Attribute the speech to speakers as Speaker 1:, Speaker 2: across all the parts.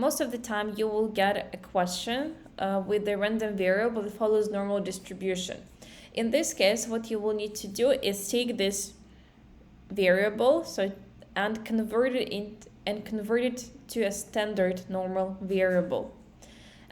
Speaker 1: most of the time you will get a question with the random variable that follows normal distribution. In this case, what you will need to do is take this variable and convert it to a standard normal variable.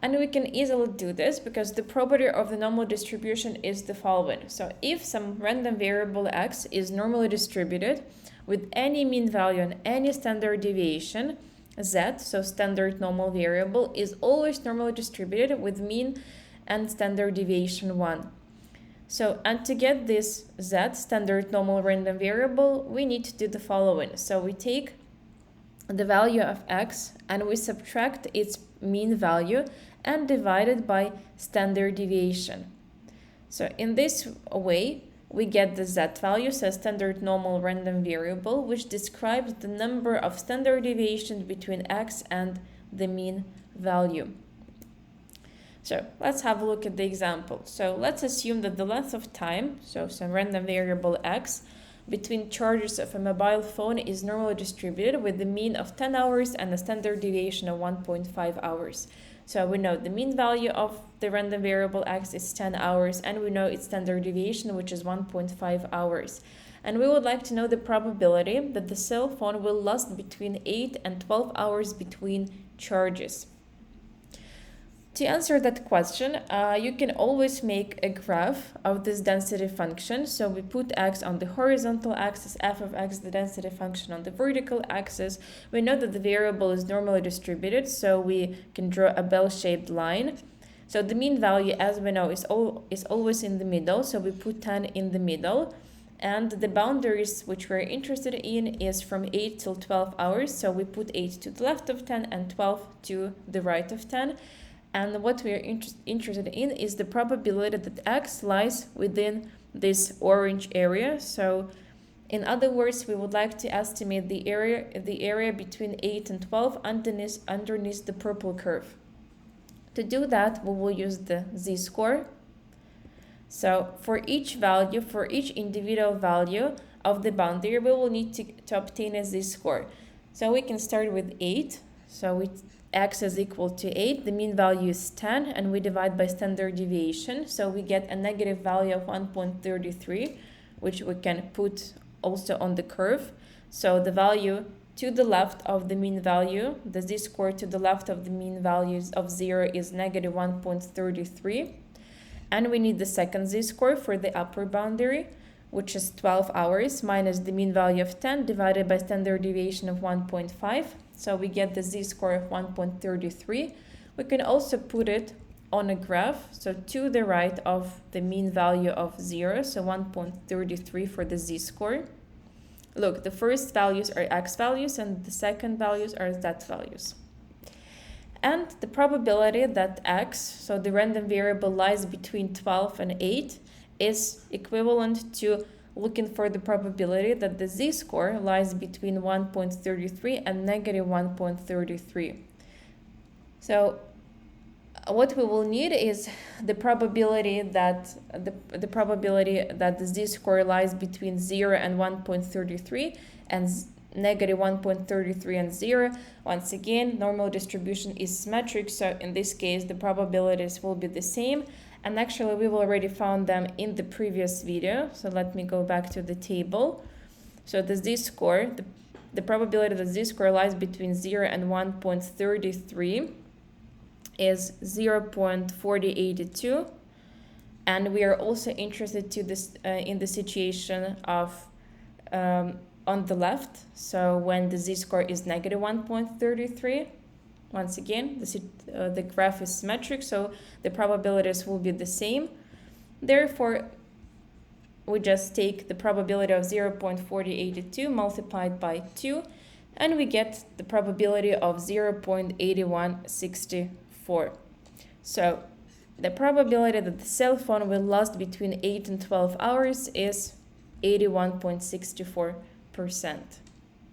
Speaker 1: And we can easily do this because the property of the normal distribution is the following. So if some random variable x is normally distributed with any mean value and any standard deviation, z, so standard normal variable, is always normally distributed with mean and standard deviation 1. So, and to get this z, standard normal random variable, we need to do the following. So we take the value of x and we subtract its mean value and divide it by standard deviation. So in this way, we get the z value, so standard normal random variable, which describes the number of standard deviations between x and the mean value. So let's have a look at the example. So let's assume that the length of time, so some random variable x, between charges of a mobile phone is normally distributed with the mean of 10 hours and a standard deviation of 1.5 hours. So we know the mean value of the random variable x is 10 hours, and we know its standard deviation, which is 1.5 hours. And we would like to know the probability that the cell phone will last between 8 and 12 hours between charges. To answer that question, you can always make a graph of this density function. So we put x on the horizontal axis, f of x, the density function, on the vertical axis. We know that the variable is normally distributed, so we can draw a bell-shaped line. So the mean value, as we know, is always in the middle, so we put 10 in the middle. And the boundaries which we're interested in is from 8 till 12 hours, so we put 8 to the left of 10 and 12 to the right of 10. And what we are interested in is the probability that x lies within this orange area. So in other words, we would like to estimate the area between 8 and 12 underneath the purple curve. To do that, we will use the z-score. So for each individual value of the boundary, we will need to obtain a z-score. So we can start with 8. So x is equal to 8, the mean value is 10, and we divide by standard deviation. So we get a negative value of 1.33, which we can put also on the curve. So the value to the left of the mean value, the z-score to the left of the mean values of 0 is negative 1.33. And we need the second z-score for the upper boundary, which is 12 hours minus the mean value of 10 divided by standard deviation of 1.5. So we get the z-score of 1.33. We can also put it on a graph, so to the right of the mean value of 0, so 1.33 for the z-score. Look, the first values are x values and the second values are z values. And the probability that x, so the random variable, lies between 12 and 8 is equivalent to looking for the probability that the z-score lies between 1.33 and negative 1.33. So what we will need is the probability that the z-score lies between 0 and 1.33 and negative 1.33 and 0. Once again, normal distribution is symmetric, so in this case the probabilities will be the same. And actually, we've already found them in the previous video. So let me go back to the table. So the z-score, the probability that z-score lies between 0 and 1.33 is 0.4082. And we are also interested in the situation of on the left. So when the z-score is negative 1.33, once again, the graph is symmetric, so the probabilities will be the same. Therefore, we just take the probability of 0.4082 multiplied by 2, and we get the probability of 0.8164. So the probability that the cell phone will last between 8 and 12 hours is 81.64%.